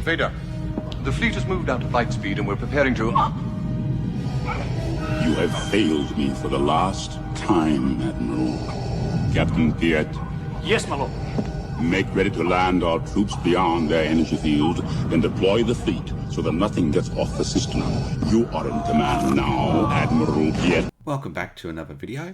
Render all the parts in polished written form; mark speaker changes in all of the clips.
Speaker 1: Vader, the fleet has moved out of light speed and we're preparing to...
Speaker 2: You have failed me for the last time, Admiral. Captain Piet.
Speaker 3: Yes, my lord.
Speaker 2: Make ready to land our troops beyond their energy field, then deploy the fleet so that nothing gets off the system. You are in command now, Admiral Piet.
Speaker 4: Welcome back to another video.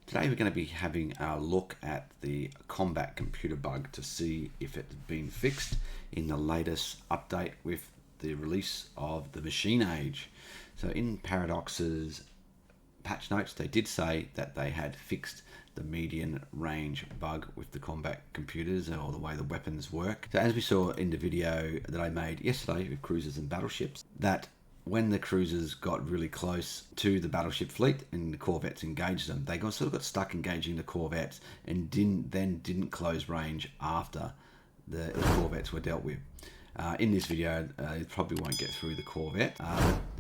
Speaker 4: Today we're going to be having a look at the combat computer bug to see if it's been fixed in the latest update with the release of the Machine Age. So in Paradox's patch notes, they did say that they had fixed the median range bug with the combat computers or the way the weapons work. So as we saw in the video that I made yesterday with cruisers and battleships, that when the cruisers got really close to the battleship fleet and the corvettes engaged them, they sort of got stuck engaging the corvettes and didn't close range after the corvettes were dealt with. In this video, it probably won't get through the corvette.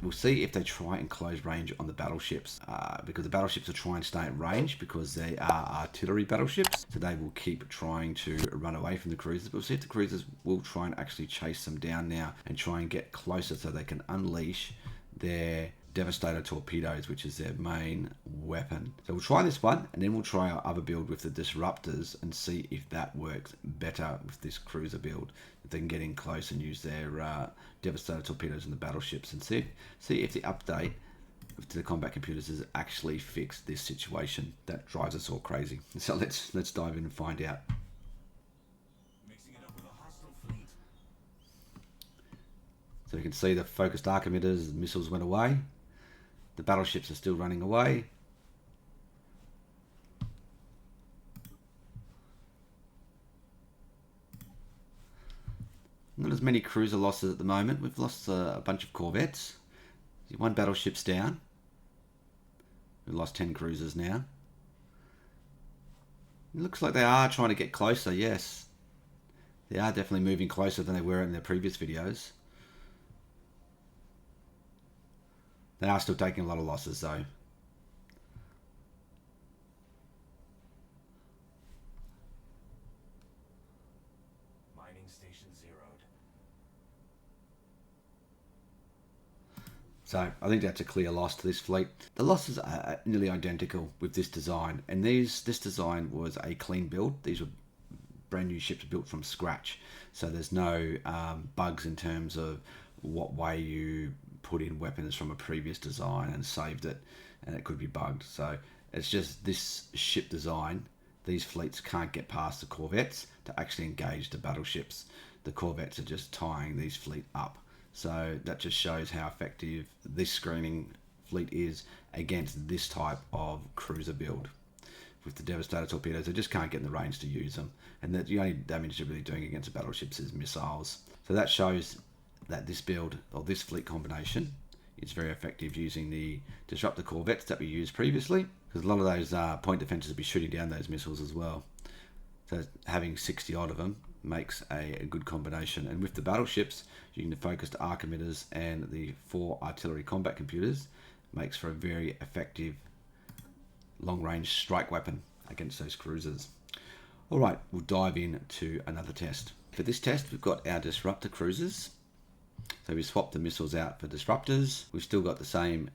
Speaker 4: We'll see if they try and close range on the battleships, because the battleships will try and stay at range because they are artillery battleships. So they will keep trying to run away from the cruisers. But we'll see if the cruisers will try and actually chase them down now and try and get closer so they can unleash their Devastator torpedoes, which is their main weapon. So we'll try this one and then we'll try our other build with the disruptors and see if that works better with this cruiser build. If they can get in close and use their Devastator torpedoes in the battleships and see if the update to the combat computers has actually fixed this situation that drives us all crazy. So let's dive in and find out. So you can see the focused arc emitters, missiles went away. The battleships are still running away. Not as many cruiser losses at the moment. We've lost a bunch of corvettes. One battleship's down. We've lost 10 cruisers now. It looks like they are trying to get closer, yes. They are definitely moving closer than they were in their previous videos. They are still taking a lot of losses though.
Speaker 3: Mining station zeroed.
Speaker 4: So I think that's a clear loss to this fleet. The losses are nearly identical with this design, and this design was a clean build. These were brand new ships built from scratch, so there's no bugs in terms of what way you put in weapons from a previous design and saved it, and it could be bugged. So it's just this ship design. These fleets can't get past the corvettes to actually engage the battleships. The corvettes are just tying these fleet up. So that just shows how effective this screening fleet is against this type of cruiser build. With the Devastator torpedoes, they just can't get in the range to use them, and that the only damage they're really doing against the battleships is missiles. So that shows that this build, or this fleet combination, is very effective using the disruptor corvettes that we used previously, because a lot of those point defenses will be shooting down those missiles as well. So having 60 odd of them makes a good combination. And with the battleships, using the focused arc emitters and the 4 artillery combat computers makes for a very effective long-range strike weapon against those cruisers. Alright, we'll dive into another test. For this test, we've got our disruptor cruisers. So we swapped the missiles out for disruptors. We've still got the same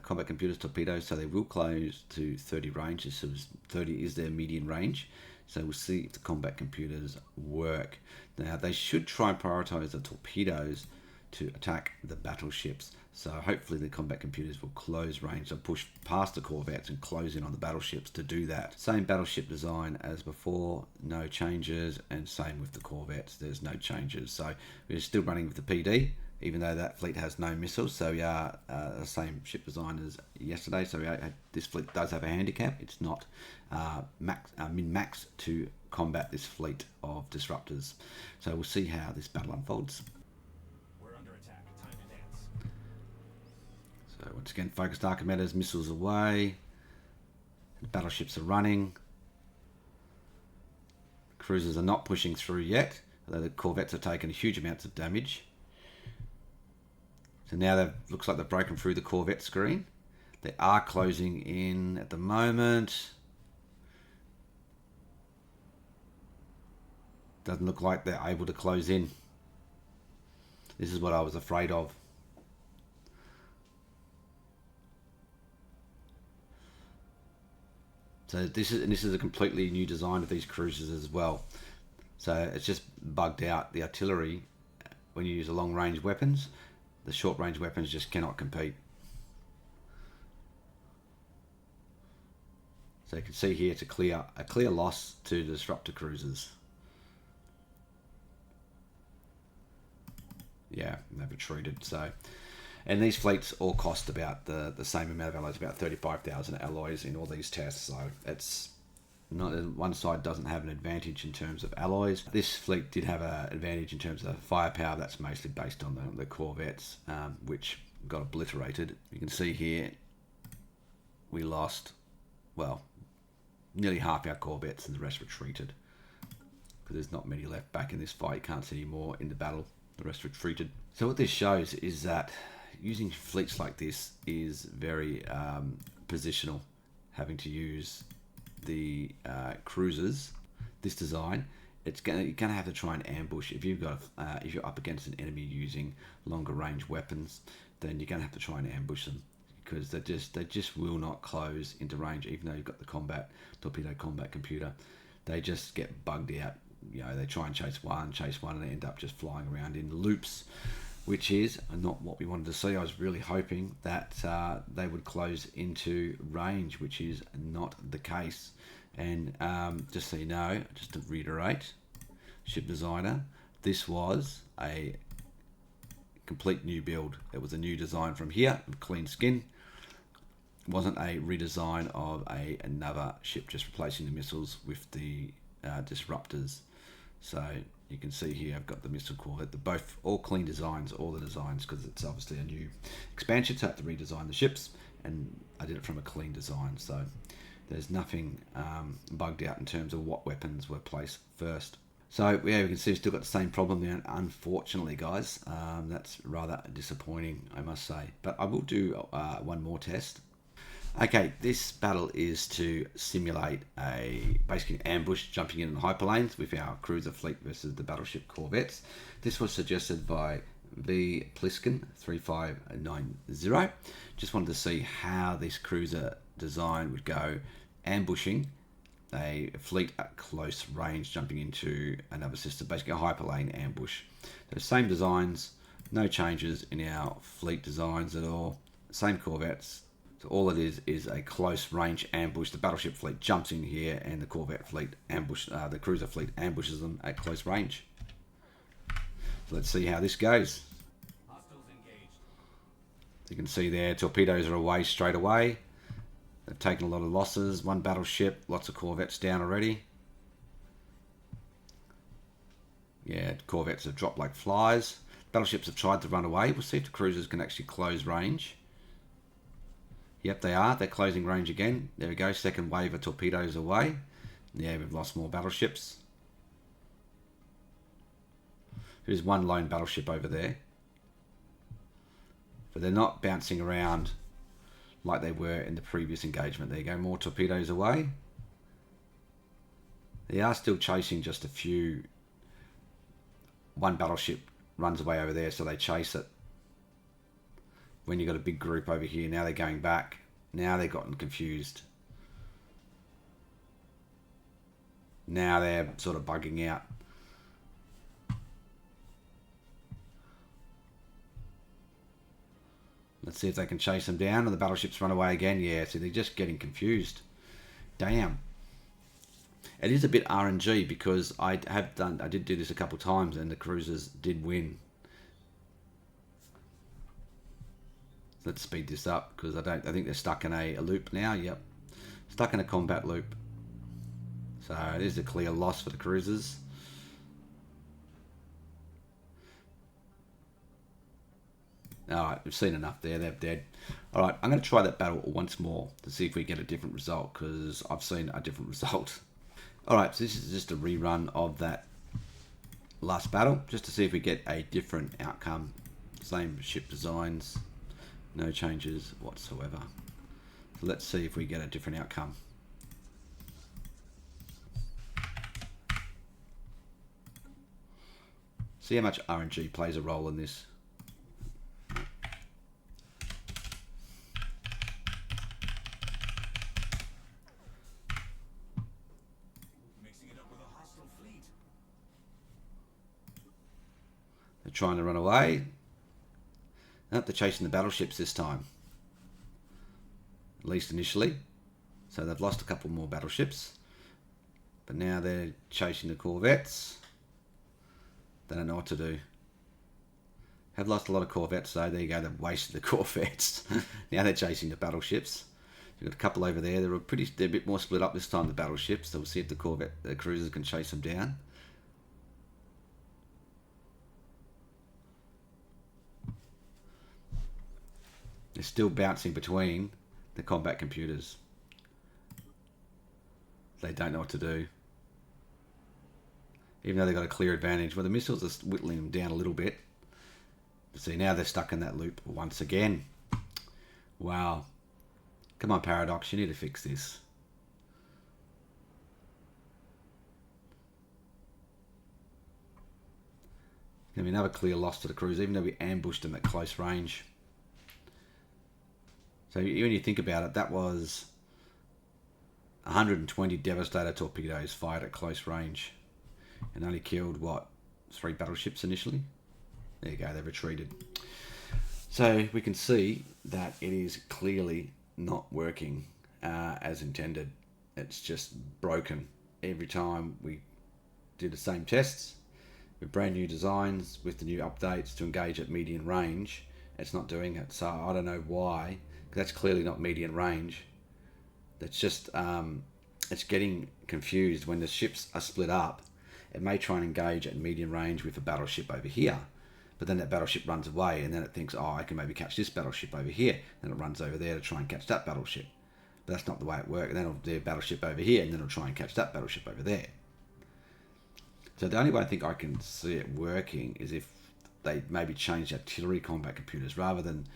Speaker 4: combat computers, torpedoes, so they will close to 30 range. So 30 is their median range. So we'll see if the combat computers work. Now they should try and prioritize the torpedoes to attack the battleships. So hopefully the combat computers will close range. They'll push past the corvettes and close in on the battleships to do that. Same battleship design as before, no changes, and same with the corvettes, there's no changes. So we're still running with the PD, even though that fleet has no missiles. So we are the same ship design as yesterday. So this fleet does have a handicap. It's not min-max to combat this fleet of disruptors. So we'll see how this battle unfolds. So once again, focused arc emitters, missiles away. The battleships are running. Cruisers are not pushing through yet, although the corvettes are taking huge amounts of damage. So now looks like they've broken through the corvette screen. They are closing in at the moment. Doesn't look like they're able to close in. This is what I was afraid of. So this is a completely new design of these cruisers as well. So it's just bugged out the artillery. When you use the long range weapons, the short range weapons just cannot compete. So you can see here it's a clear loss to the disruptor cruisers. Yeah, they've retreated. So, and these fleets all cost about the same amount of alloys, about 35,000 alloys in all these tests. So it's not, one side doesn't have an advantage in terms of alloys. This fleet did have an advantage in terms of firepower. That's mostly based on the Corvettes, which got obliterated. You can see here we lost, well, nearly half our Corvettes and the rest retreated. Because there's not many left back in this fight. You can't see any more in the battle. The rest retreated. So what this shows is that using fleets like this is very positional. Having to use the cruisers, this design, you're gonna have to try and ambush. If you're up against an enemy using longer range weapons, then you're gonna have to try and ambush them, because they just will not close into range. Even though you've got the torpedo combat computer, they just get bugged out. You know, they try and chase one, and they end up just flying around in loops, which is not what we wanted to see. I was really hoping that they would close into range, which is not the case. And just so you know, just to reiterate, Ship Designer, this was a complete new build. It was a new design from here, clean skin. It wasn't a redesign of another ship, just replacing the missiles with the disruptors. So you can see here I've got the missile corvette. They're both all clean designs, all the designs, because it's obviously a new expansion, so I had to redesign the ships, and I did it from a clean design. So there's nothing bugged out in terms of what weapons were placed first. So yeah, we can see we've still got the same problem there, unfortunately, guys. That's rather disappointing, I must say. But I will do one more test. Okay, this battle is to simulate basically an ambush, jumping in hyperlanes with our cruiser fleet versus the battleship corvettes. This was suggested by V Pliskin 3590. Just wanted to see how this cruiser design would go ambushing a fleet at close range, jumping into another system, basically a hyperlane ambush. The same designs, no changes in our fleet designs at all. Same corvettes. So all it is a close range ambush. The battleship fleet jumps in here, and the corvette fleet the cruiser fleet ambushes them at close range. So let's see how this goes.
Speaker 3: Hostiles engaged.
Speaker 4: You can see there, torpedoes are away straight away. They've taken a lot of losses. One battleship, lots of corvettes down already. Yeah, corvettes have dropped like flies. Battleships have tried to run away. We'll see if the cruisers can actually close range. Yep, they are. They're closing range again. There we go. Second wave of torpedoes away. Yeah, we've lost more battleships. There's one lone battleship over there. But they're not bouncing around like they were in the previous engagement. There you go. More torpedoes away. They are still chasing just a few. One battleship runs away over there, so they chase it. When you've got a big group over here, now they're going back. Now they've gotten confused. Now they're sort of bugging out. Let's see if they can chase them down, and the battleships run away again. Yeah, so they're just getting confused. Damn. It is a bit RNG, because I did do this a couple times, and the cruisers did win. Let's speed this up, because I think they're stuck in a loop now. Yep, stuck in a combat loop. So it is a clear loss for the cruisers. Alright, we've seen enough there. They're dead. Alright, I'm going to try that battle once more to see if we get a different result, because I've seen a different result. Alright, so this is just a rerun of that last battle, just to see if we get a different outcome. Same ship designs. No changes whatsoever. So let's see if we get a different outcome. See how much RNG plays a role in this.
Speaker 3: Mixing it up with a hostile fleet.
Speaker 4: They're trying to run away. Nope, they're chasing the battleships this time. At least initially. So they've lost a couple more battleships. But now they're chasing the corvettes. They don't know what to do. Have lost a lot of corvettes though. There you go, they've wasted the corvettes. Now they're chasing the battleships. You've got a couple over there. They're a bit more split up this time, the battleships. So we'll see if the cruisers can chase them down. They're still bouncing between the combat computers. They don't know what to do. Even though they've got a clear advantage. Well, the missiles are whittling them down a little bit. But see, now they're stuck in that loop once again. Wow. Come on, Paradox, you need to fix this. Going to be another clear loss to the cruise, even though we ambushed them at close range. So when you think about it, that was 120 Devastator torpedoes fired at close range. And only killed, what, 3 battleships initially? There you go, they've retreated. So we can see that it is clearly not working as intended. It's just broken. Every time we do the same tests with brand new designs, with the new updates to engage at median range, it's not doing it. So I don't know why. That's clearly not median range. That's just, it's getting confused. When the ships are split up, it may try and engage at median range with a battleship over here. But then that battleship runs away, and then it thinks, oh, I can maybe catch this battleship over here. And it runs over there to try and catch that battleship. But that's not the way it works. And then it'll do a battleship over here, and then it'll try and catch that battleship over there. So the only way I think I can see it working is if they maybe change artillery combat computers, rather than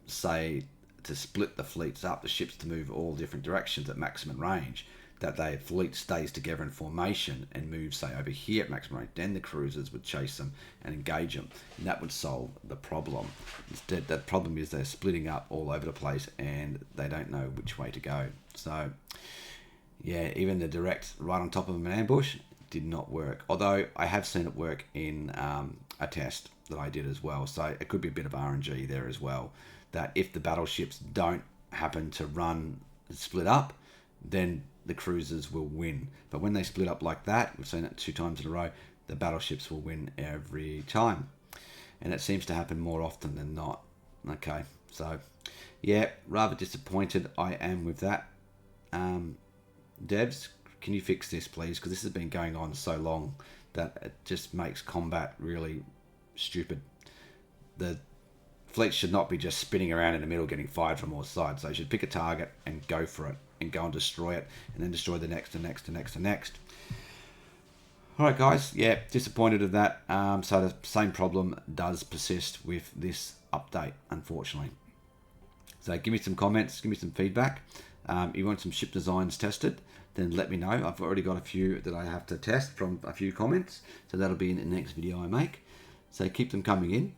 Speaker 4: say to split the fleets up, the ships to move all different directions at maximum range, that their fleet stays together in formation and moves, say, over here at maximum range. Then the cruisers would chase them and engage them, and that would solve the problem. Instead, the problem is they're splitting up all over the place and they don't know which way to go. So yeah, even the direct right on top of them in ambush did not work, although I have seen it work in a test that I did as well. So it could be a bit of RNG there as well, that if the battleships don't happen to run split up, then the cruisers will win. But when they split up like that, we've seen it 2 times in a row, the battleships will win every time. And it seems to happen more often than not. Okay, so yeah, rather disappointed I am with that. Devs, can you fix this, please? Because this has been going on so long that it just makes combat really stupid. The fleets should not be just spinning around in the middle getting fired from all sides. They should pick a target and go for it, and go and destroy it, and then destroy the next and next and next and next. Alright guys, yeah, disappointed of that. So the same problem does persist with this update, unfortunately. So give me some comments, give me some feedback. If you want some ship designs tested, then let me know. I've already got a few that I have to test from a few comments, so that'll be in the next video I make. So keep them coming in,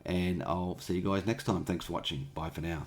Speaker 4: and I'll see you guys next time. Thanks for watching. Bye for now.